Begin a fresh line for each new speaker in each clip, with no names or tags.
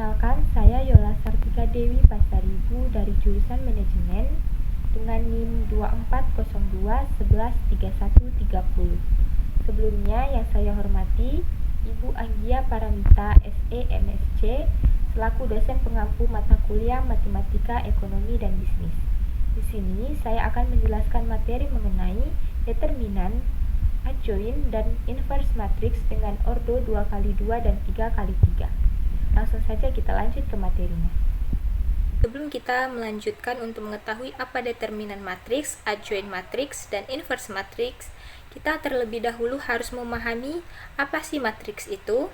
Perkenalkan, saya Yola Sartika Dewi Pasaribu dari jurusan Manajemen dengan NIM 2402113130. Sebelumnya yang saya hormati Ibu Anggia Paramita SE MSc selaku dosen pengampu mata kuliah Matematika, Ekonomi, dan Bisnis. Di sini saya akan menjelaskan materi mengenai determinan, adjoint, dan inverse matrix dengan ordo 2x2 dan 3x3. Langsung saja kita lanjut ke materinya. Sebelum kita melanjutkan untuk mengetahui apa determinan matriks, adjoint matrix, dan inverse matrix, kita terlebih dahulu harus memahami apa sih matriks itu.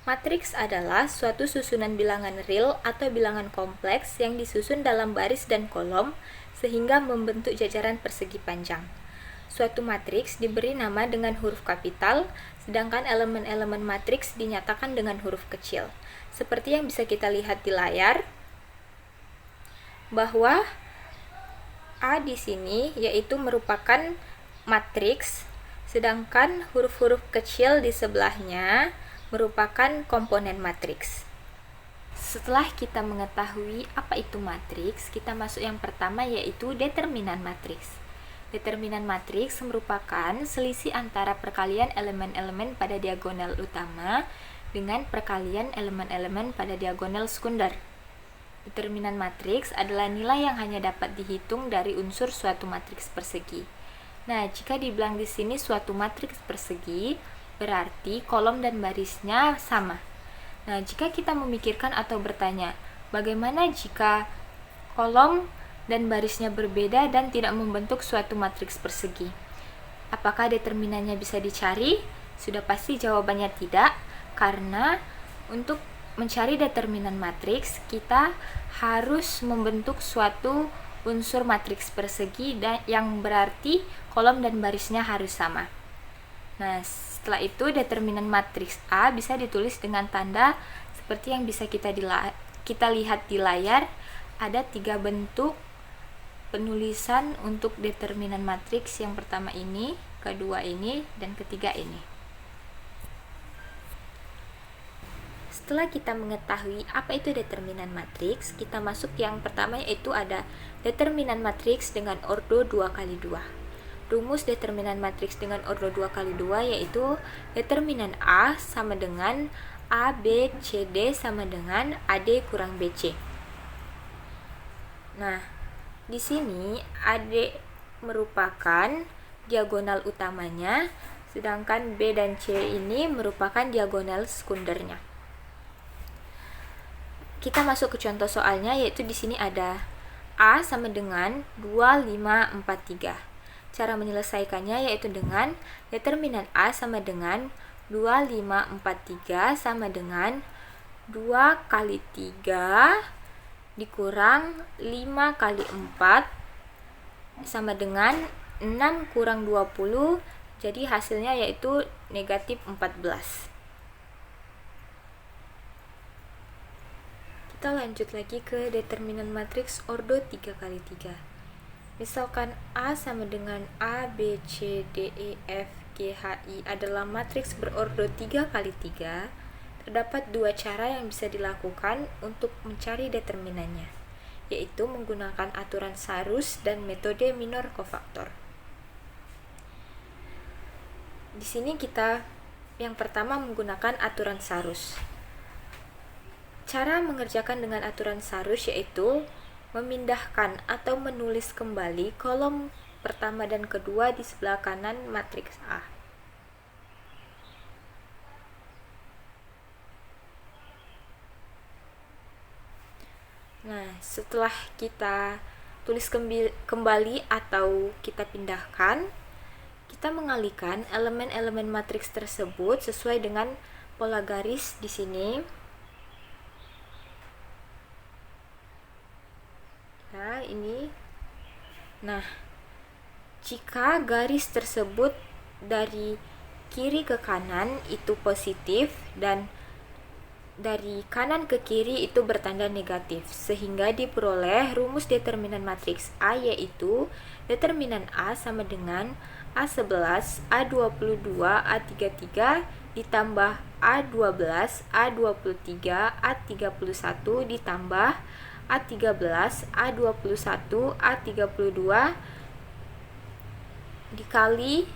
Matriks adalah suatu susunan bilangan real atau bilangan kompleks yang disusun dalam baris dan kolom sehingga membentuk jajaran persegi panjang. Suatu matriks diberi nama dengan huruf kapital, sedangkan elemen-elemen matriks dinyatakan dengan huruf kecil. Seperti yang bisa kita lihat di layar, bahwa A di sini yaitu merupakan matriks, sedangkan huruf-huruf kecil di sebelahnya merupakan komponen matriks. Setelah kita mengetahui apa itu matriks, kita masuk yang pertama yaitu determinan matriks. Determinan matriks merupakan selisih antara perkalian elemen-elemen pada diagonal utama dengan perkalian elemen-elemen pada diagonal sekunder. Determinan matriks adalah nilai yang hanya dapat dihitung dari unsur suatu matriks persegi. Nah, jika dibilang di sini suatu matriks persegi, berarti kolom dan barisnya sama. Nah, jika kita memikirkan atau bertanya, bagaimana jika kolom dan barisnya berbeda dan tidak membentuk suatu matriks persegi? Apakah determinannya bisa dicari? Sudah pasti jawabannya tidak, karena untuk mencari determinan matriks, kita harus membentuk suatu unsur matriks persegi yang berarti kolom dan barisnya harus sama. Nah, setelah itu determinan matriks A bisa ditulis dengan tanda seperti yang bisa kita lihat di layar. Ada 3 bentuk penulisan untuk determinan matriks, yang pertama ini, kedua ini, dan ketiga ini. Setelah kita mengetahui apa itu determinan matriks, kita masuk yang pertama yaitu ada determinan matriks dengan ordo 2x2. Rumus determinan matriks dengan ordo 2x2 yaitu determinan A sama dengan A, B, C, D sama dengan AD kurang BC. Nah, di sini AD merupakan diagonal utamanya, sedangkan B dan C ini merupakan diagonal sekundernya. Kita masuk ke contoh soalnya, yaitu di sini ada A sama dengan 2543. Cara menyelesaikannya yaitu dengan determinan A sama dengan 2543 sama dengan 2 kali 3 dikurang 5 kali 4 sama dengan 6 kurang 20, jadi hasilnya yaitu negatif 14. Kita lanjut lagi ke determinan matriks ordo 3x3. Misalkan A sama dengan A, B, C, D, E, F, G, H, I adalah matriks berordo 3x3, terdapat 2 cara yang bisa dilakukan untuk mencari determinannya, yaitu menggunakan aturan Sarus dan metode minor kofaktor. Di sini kita yang pertama menggunakan aturan Sarus. Cara mengerjakan dengan aturan Sarus yaitu memindahkan atau menulis kembali kolom pertama dan kedua di sebelah kanan matriks A. Nah, setelah kita tulis kembali atau kita pindahkan, kita mengalihkan elemen-elemen matriks tersebut sesuai dengan pola garis di sini. Nah, ini. Nah, jika garis tersebut dari kiri ke kanan itu positif dan dari kanan ke kiri itu bertanda negatif, sehingga diperoleh rumus determinan matriks A yaitu determinan A sama dengan A11, A22, A33 ditambah A12, A23, A31 ditambah A13, A21, A32 dikali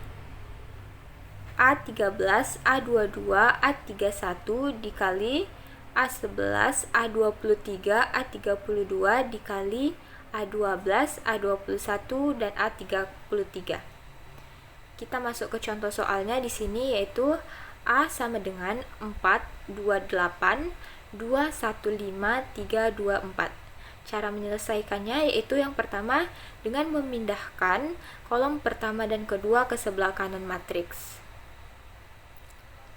A13, A22, A31 dikali A11, A23, A32 dikali A12, A21 dan A33. Kita masuk ke contoh soalnya di sini, yaitu A sama dengan 428 215 324. Cara menyelesaikannya yaitu yang pertama dengan memindahkan kolom pertama dan kedua ke sebelah kanan matriks.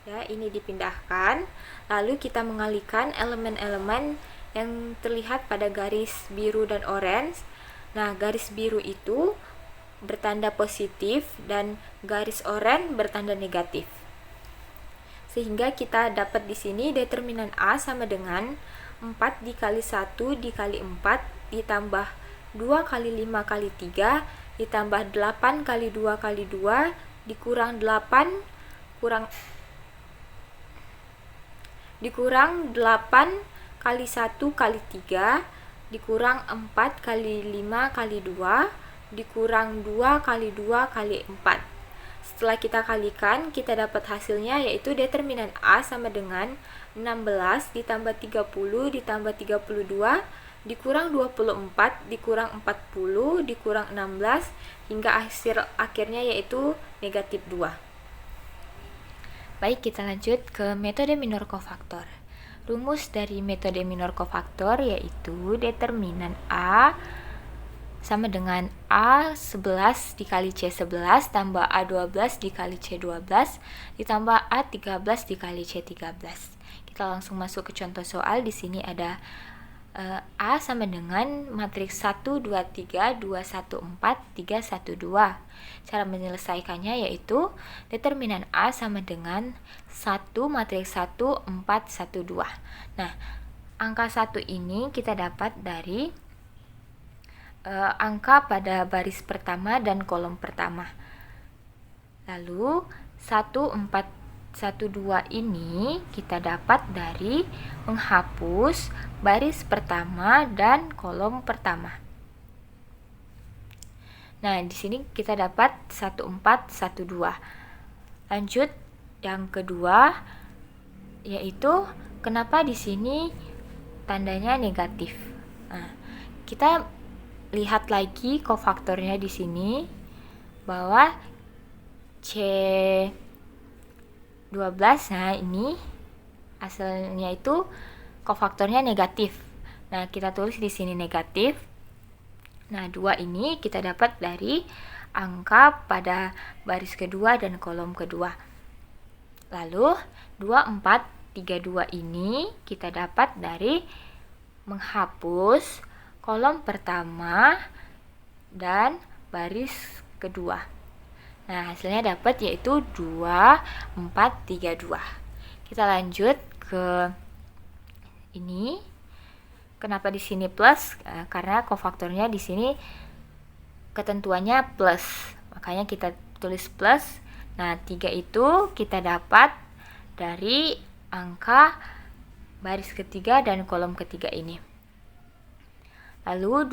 Ya, ini dipindahkan. Lalu kita mengalihkan elemen-elemen yang terlihat pada garis biru dan orange. Nah, garis biru itu bertanda positif dan garis oranye bertanda negatif. Sehingga kita dapat di sini determinan A sama dengan 4 dikali 1 dikali 4 ditambah 2 kali 5 kali 3 ditambah 8 kali 2 kali 2 dikurang 8 kali 1 kali 3 dikurang 4 kali 5 kali 2 dikurang 2 kali 2 kali 4. Setelah kita kalikan, kita dapat hasilnya yaitu determinan A sama dengan 16 ditambah 30 ditambah 32 dikurang 24 dikurang 40 dikurang 16 hingga akhirnya yaitu negatif 2. Baik, kita lanjut ke metode minor kofaktor. Rumus dari metode minor kofaktor yaitu determinan A sama dengan A11 dikali C11 tambah A12 dikali C12 ditambah A13 dikali C13. Kita langsung masuk ke contoh soal. Di sini ada A sama dengan matriks 1, 2, 3, 2, 1, 4, 3, 1, 2. Cara menyelesaikannya yaitu determinan A sama dengan 1 matriks 1, 4, 1, 2. Nah, angka 1 ini kita dapat dari angka pada baris pertama dan kolom pertama. Lalu 1, 4, 1, 2 ini kita dapat dari menghapus baris pertama dan kolom pertama. Nah, di sini kita dapat 1, 4, 1, 2. Lanjut yang kedua, yaitu kenapa di sini tandanya negatif. Nah, kita lihat lagi kofaktornya di sini bahwa C12, nah ini hasilnya itu kofaktornya negatif. Nah, kita tulis di sini negatif. Nah, 2 ini kita dapat dari angka pada baris kedua dan kolom kedua. Lalu 2, 4, 3, 2 ini kita dapat dari menghapus kolom pertama dan baris kedua. Nah, hasilnya dapat yaitu 2, 4, 3, 2. Kita lanjut ke ini. Kenapa di sini plus? Karena kofaktornya di sini ketentuannya plus. Makanya kita tulis plus. Nah, 3 itu kita dapat dari angka baris ketiga dan kolom ketiga ini. Lalu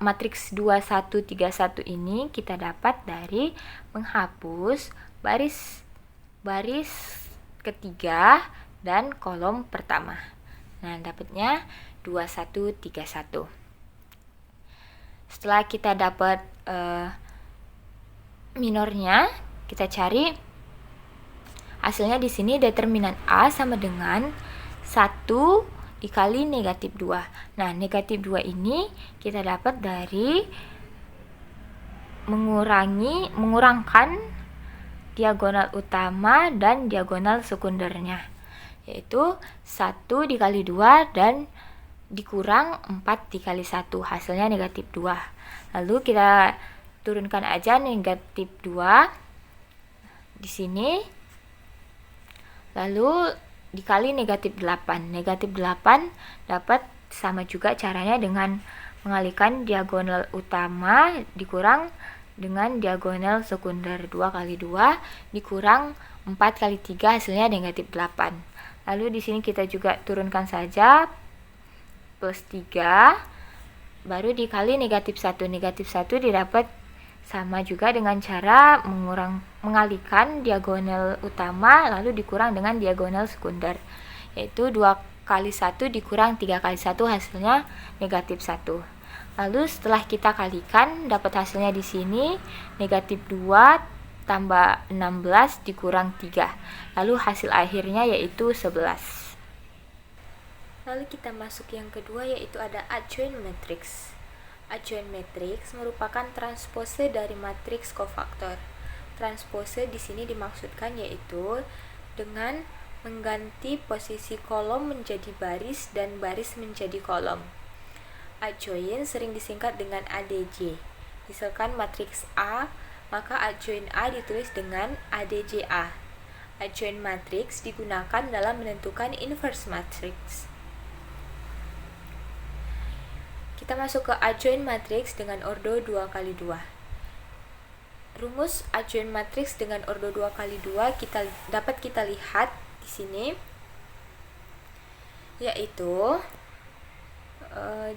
matriks 2, 1, 3, 1 ini kita dapat dari menghapus baris ketiga dan kolom pertama. Nah, dapatnya 2, 1, 3, 1. Setelah kita dapat minornya, kita cari hasilnya di sini determinan A sama dengan 1 dikali negatif 2. Nah, negatif 2 ini kita dapat dari mengurangkan diagonal utama dan diagonal sekundernya, yaitu 1 dikali 2 dan dikurang 4 dikali 1, hasilnya negatif 2. Lalu kita turunkan aja negatif 2 di sini, lalu dikali negatif 8. Negatif 8 dapat sama juga caranya dengan mengalihkan diagonal utama dikurang dengan diagonal sekunder 2 kali 2 dikurang 4 kali 3 hasilnya negatif 8. Lalu di sini kita juga turunkan saja plus 3 baru dikali negatif 1. Negatif 1 didapat sama juga dengan cara mengalihkan diagonal utama lalu dikurang dengan diagonal sekunder, yaitu 2 kali 1 dikurang 3 kali 1 hasilnya negatif 1. Lalu setelah kita kalikan dapat hasilnya di sini negatif 2 tambah 16 dikurang 3. Lalu hasil akhirnya yaitu 11. Lalu kita masuk yang kedua yaitu ada adjoint matrix. Adjoint matrix merupakan transpose dari matriks kofaktor. Transpose di sini dimaksudkan yaitu dengan mengganti posisi kolom menjadi baris dan baris menjadi kolom. Adjoint sering disingkat dengan ADJ. Misalkan matriks A, maka adjoint A ditulis dengan ADJA. Adjoint matrix digunakan dalam menentukan inverse matrix. Kita masuk ke adjoint matrix dengan ordo 2 kali 2. Rumus adjoint matrix dengan ordo 2 kali 2 dapat kita lihat di sini, yaitu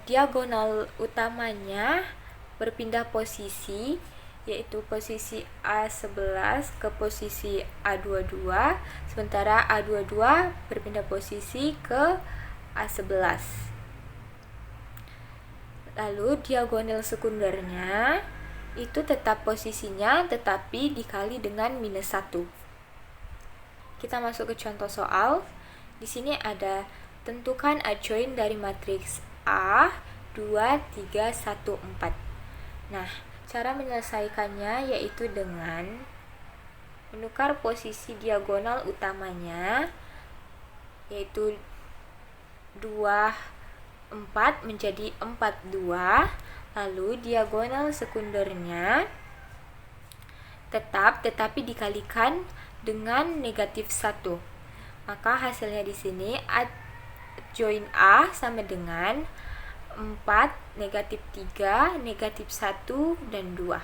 diagonal utamanya berpindah posisi, yaitu posisi A11 ke posisi A22, sementara A22 berpindah posisi ke A11. Lalu diagonal sekundernya itu tetap posisinya tetapi dikali dengan minus 1. Kita masuk ke contoh soal. Di sini ada tentukan adjoint dari matriks A 2, 3, 1, 4. Nah, cara menyelesaikannya yaitu dengan menukar posisi diagonal utamanya, yaitu 2, 4 menjadi 4, 2. Lalu diagonal sekundernya tetap tetapi dikalikan dengan negatif 1. Maka hasilnya di sini adjoint A sama dengan 4, negatif 3, negatif 1, dan 2.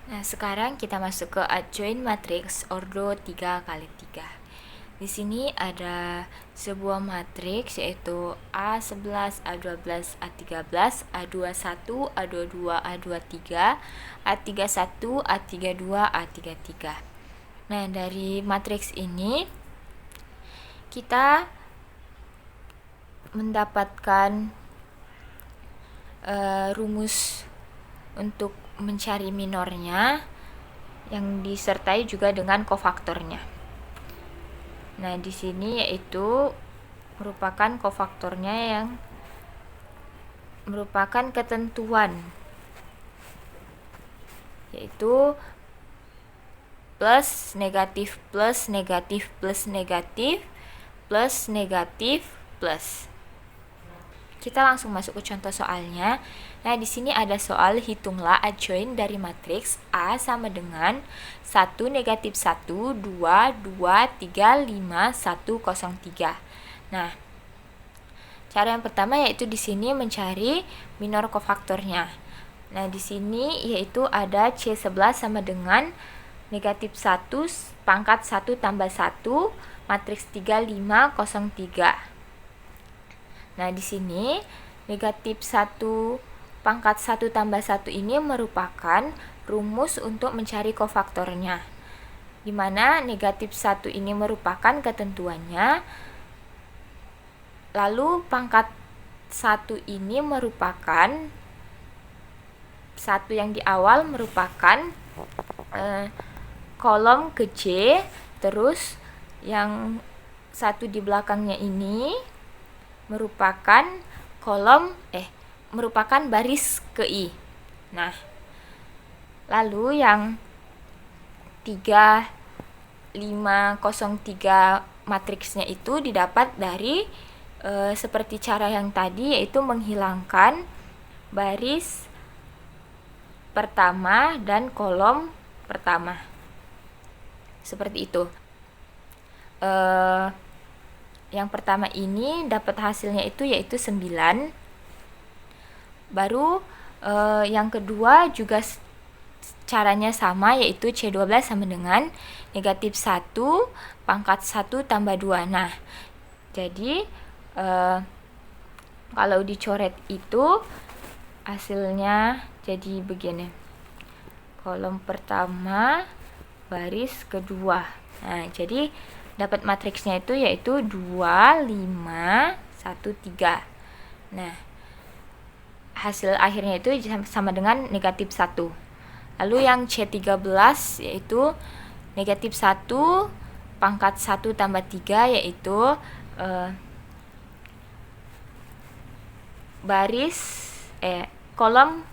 Nah, sekarang kita masuk ke adjoint matrix ordo 3 kali 3. Di sini ada sebuah matriks yaitu A11, A12, A13, A21, A22, A23, A31, A32, A33. Nah, dari matriks ini kita mendapatkan rumus untuk mencari minornya yang disertai juga dengan kofaktornya. Nah, di sini yaitu merupakan kofaktornya yang merupakan ketentuan, yaitu plus negatif plus negatif plus negatif plus negatif plus. Kita langsung masuk ke contoh soalnya. Nah, di sini ada soal hitunglah adjoint dari matriks A sama dengan 1, negatif 1, 2, 2, 3, 5, 1, 0, 3. Nah, cara yang pertama yaitu di sini mencari minor kofaktornya. Nah, di sini yaitu ada C11 sama dengan negatif 1 pangkat 1 tambah 1 matriks 3, 5, 0, 3. Nah, di sini negatif 1 pangkat 1 tambah 1 ini merupakan rumus untuk mencari kofaktornya, di mana negatif 1 ini merupakan ketentuannya, lalu pangkat 1 ini merupakan 1 yang di awal merupakan kolom ke J, terus yang 1 di belakangnya ini merupakan baris ke I. Nah, lalu yang 3, 5, 0, 3 matriksnya itu didapat dari seperti cara yang tadi, yaitu menghilangkan baris pertama dan kolom pertama. Seperti itu. Yang pertama ini dapat hasilnya itu yaitu 9. Baru yang kedua juga caranya sama, yaitu C12 sama dengan negatif 1 pangkat 1 tambah 2. Nah, jadi kalau dicoret itu hasilnya jadi begini. Kolom pertama, baris kedua. Nah, jadi dapat matriksnya itu yaitu 2, 5, 1, 3. Nah, hasil akhirnya itu sama dengan negatif 1. Lalu yang C13 yaitu negatif 1 pangkat 1 tambah 3, yaitu kolom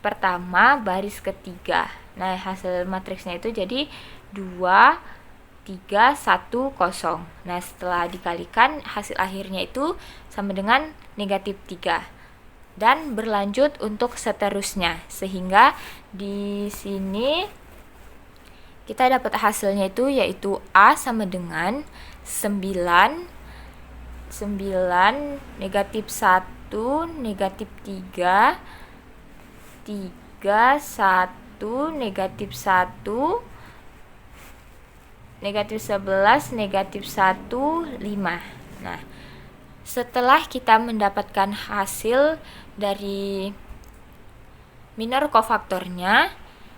pertama baris ketiga. Nah, hasil matriksnya itu jadi 2, 3, 1, 0. Nah, setelah dikalikan hasil akhirnya itu sama dengan negatif 3. Dan berlanjut untuk seterusnya, sehingga di sini kita dapat hasilnya itu yaitu A sama dengan 9, negatif 1, negatif 3, 3, 1, negatif 1, negatif 11, negatif 1, 5. Nah, setelah kita mendapatkan hasil dari minor kofaktornya,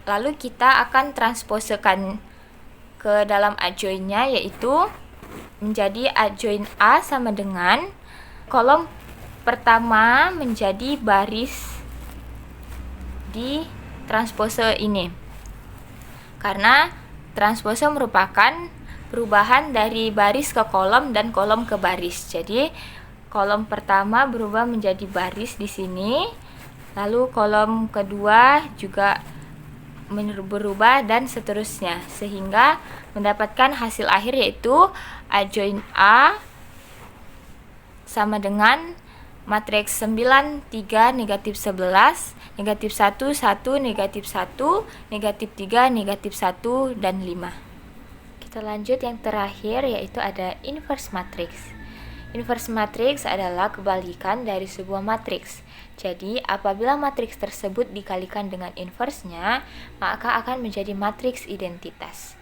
lalu kita akan transposekan ke dalam adjoinnya, yaitu menjadi adjoin A sama dengan kolom pertama menjadi baris di transpose ini. Karena transpose merupakan perubahan dari baris ke kolom dan kolom ke baris. Jadi kolom pertama berubah menjadi baris di sini, lalu kolom kedua juga berubah dan seterusnya, sehingga mendapatkan hasil akhir yaitu adjoin A sama dengan matriks 9, 3, negatif 11, negatif 1, 1, negatif 1, negatif 3, negatif 1, dan 5. Kita lanjut yang terakhir, yaitu ada inverse matrix. Inverse matrix adalah kebalikan dari sebuah matriks. Jadi, apabila matriks tersebut dikalikan dengan inversenya, maka akan menjadi matriks identitas.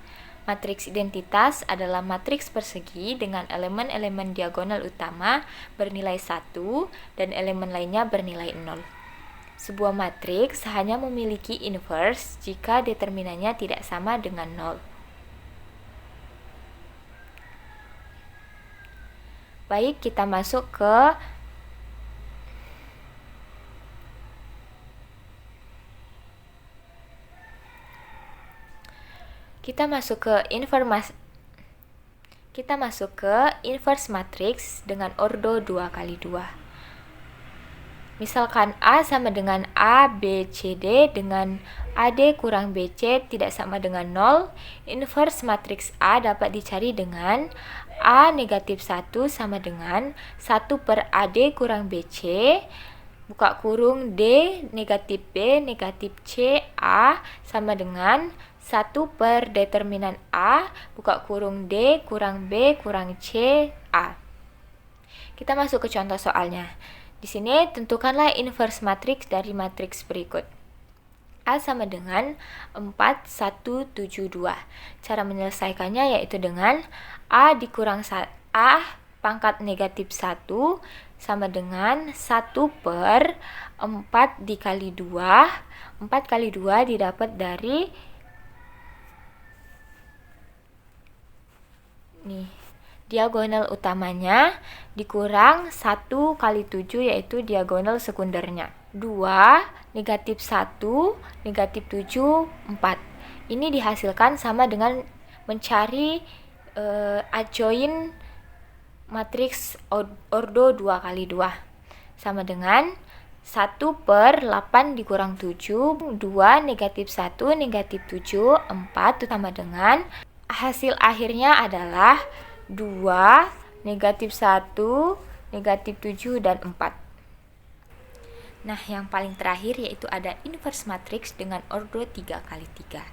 Matriks identitas adalah matriks persegi dengan elemen-elemen diagonal utama bernilai 1 dan elemen lainnya bernilai 0. Sebuah matriks hanya memiliki inverse jika determinannya tidak sama dengan 0. Baik, kita masuk ke inverse matrix dengan ordo 2x2. Misalkan A sama dengan A, B, C, D dengan AD kurang BC tidak sama dengan 0, inverse matriks A dapat dicari dengan A negatif 1 sama dengan 1 per AD kurang BC, buka kurung D negatif B negatif C A sama dengan 1 per determinan A, buka kurung D kurang B kurang C A. Kita masuk ke contoh soalnya. Di sini tentukanlah inverse matriks dari matriks berikut. A sama dengan 4, 1, 7, 2. Cara menyelesaikannya yaitu dengan A dikurang A pangkat negatif 1 sama dengan 1 per 4 dikali 2. 4 kali 2 didapat dari diagonal utamanya dikurang 1 kali 7 yaitu diagonal sekundernya. 2, negatif 1, negatif 7, 4. Ini dihasilkan sama dengan mencari adjoin matriks ordo 2x2. Sama dengan 1 per 8 dikurang 7, 2, negatif 1, negatif 7, 4 sama dengan hasil akhirnya adalah 2, negatif 1, negatif 7, dan 4. Nah, yang paling terakhir yaitu ada inverse matrix dengan ordo 3x3.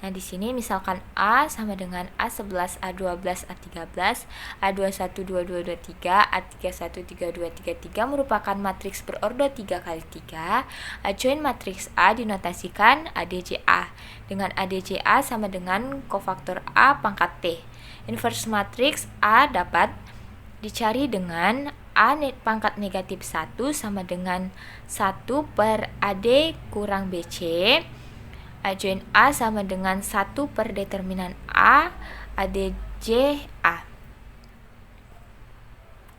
Nah, di sini misalkan A sama dengan A11, A12, A13, A21, 22, 23, A31, 32, 33 merupakan matriks berordo 3 kali 3. Adjoin matriks A dinotasikan ADJA, dengan ADJA sama dengan kofaktor A pangkat T. Inverse matriks A dapat dicari dengan A pangkat negatif 1 sama dengan 1 per AD kurang BC. Adjoin A sama dengan 1 per determinan A, ADJA.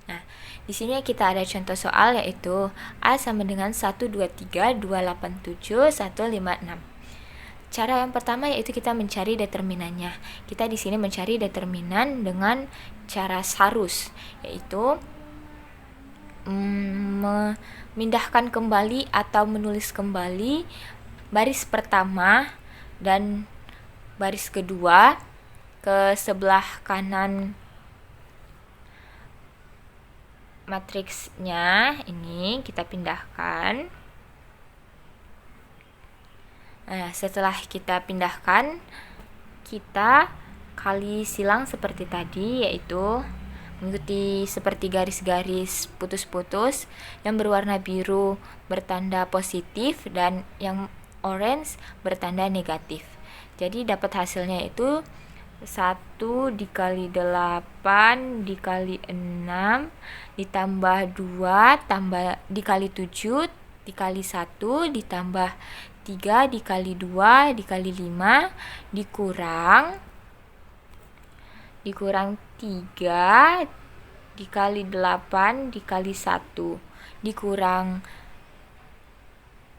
Nah, di sini kita ada contoh soal yaitu A sama dengan 1, 2, 3, 2, 8, 7, 1, 5, 6. Cara yang pertama yaitu kita mencari determinannya. Kita di sini mencari determinan dengan cara sarus, yaitu memindahkan kembali atau menulis kembali baris pertama dan baris kedua ke sebelah kanan matriksnya. Ini kita pindahkan. Nah, setelah kita pindahkan, kita kali silang seperti tadi, yaitu mengikuti seperti garis-garis putus-putus. Yang berwarna biru bertanda positif dan yang orange bertanda negatif. Jadi dapat hasilnya itu 1 dikali 8 dikali 6 ditambah 2 tambah dikali 7 dikali 1 ditambah 3 dikali 2 dikali 5 dikurang 3 dikali 8 dikali 1 dikurang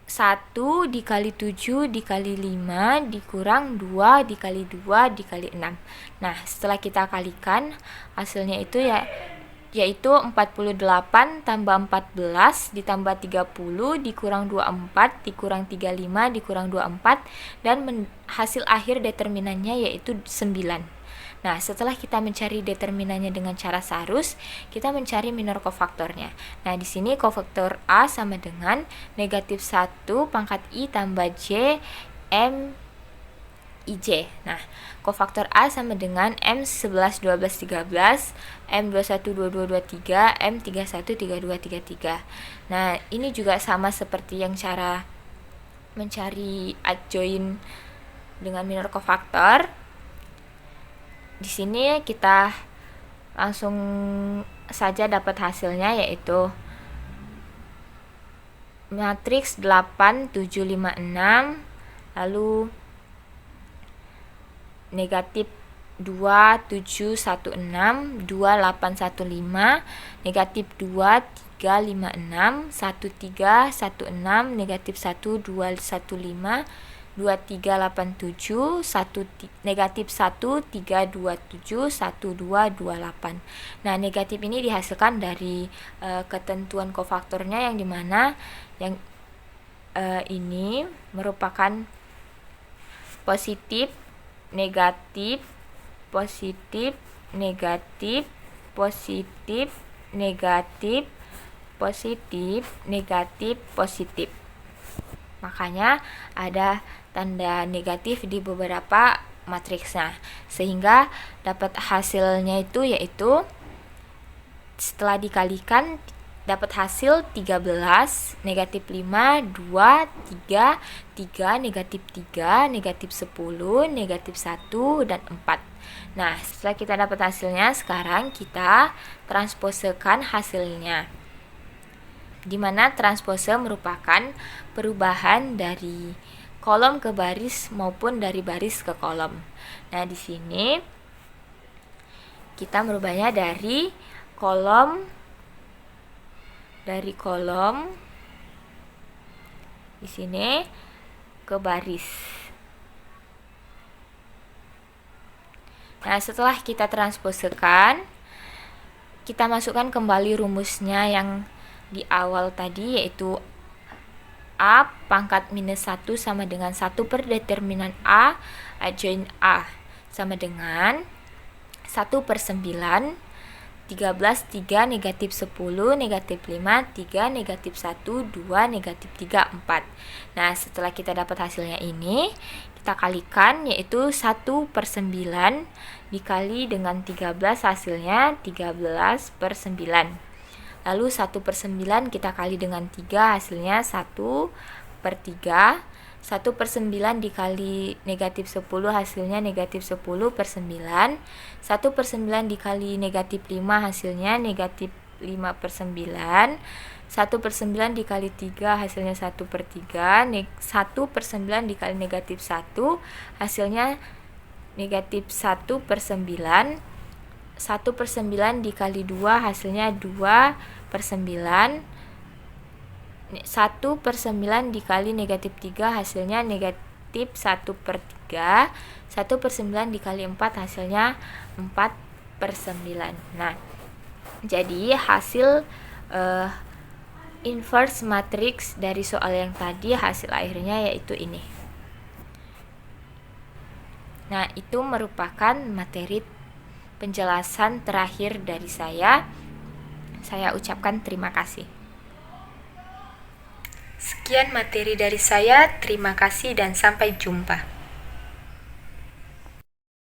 1 dikali 7 dikali 5 dikurang 2 dikali 2 dikali 6. Nah, setelah kita kalikan hasilnya itu yaitu 48 tambah 14 ditambah 30 dikurang 24 dikurang 35 dikurang 24 dan hasil akhir determinannya yaitu 9. Nah, setelah kita mencari determinannya dengan cara sarus, kita mencari minor kofaktornya. Nah, di sini kofaktor A sama dengan negatif 1 pangkat I tambah J M IJ. Nah, kofaktor A sama dengan M11, 12, 13, M21, 22, 23, M31, 32, 33. Nah, ini juga sama seperti yang cara mencari adjoin dengan minor kofaktor. Di sini kita langsung saja dapat hasilnya yaitu matriks 8, 7, 5, 6, lalu negatif 2, 7, 1, 6, 2, 8, 1, 5, negatif 2, 3, 5, 6, 1, 3, 1, 6, negatif 1, 2, 1, 5, 2, 3, 8, 7, 1, negatif 1, 3, 2, 7, 1, 2, 2, 8. Nah, negatif ini dihasilkan dari ketentuan kofaktornya yang dimana yang ini merupakan positif, negatif, positif, negatif, positif, negatif, positif, negatif, positif. Makanya ada tanda negatif di beberapa matriksnya, sehingga dapat hasilnya itu yaitu setelah dikalikan dapat hasil 13, negatif 5, 2, 3, 3, negatif 3, negatif 10, negatif 1, dan 4. Nah, setelah kita dapat hasilnya, sekarang kita transposekan hasilnya, di mana transpose merupakan perubahan dari kolom ke baris maupun dari baris ke kolom. Nah, di sini kita merubahnya dari kolom di sini ke baris. Nah, setelah kita transposekan, kita masukkan kembali rumusnya yang di awal tadi, yaitu A pangkat minus 1 sama dengan 1 per determinan A adjoin A sama dengan 1 per 9 13, 3, negatif 10, negatif 5, 3, negatif 1, 2, negatif 3, 4. Nah, setelah kita dapat hasilnya ini, kita kalikan, yaitu 1/9 dikali dengan 13, hasilnya 13/9. Lalu 1/9 kita kali dengan 3, hasilnya 1/3. 1/9 dikali negatif 10, hasilnya negatif 10/9. 1/9 dikali negatif 5, hasilnya negatif 5/9. 1/9 dikali 3, hasilnya 1/3. 1/9 dikali negatif 1, hasilnya negatif 1/9. 1/9 dikali 2, hasilnya 2/9. 1/9 dikali negatif 3, hasilnya negatif 1/3. 1/9 dikali 4, hasilnya 4/9. Nah, jadi hasil inverse matrix dari soal yang tadi, hasil akhirnya yaitu ini. Nah, itu merupakan materi penjelasan terakhir dari saya. Saya ucapkan terima kasih. Sekian materi dari saya, terima kasih dan sampai jumpa.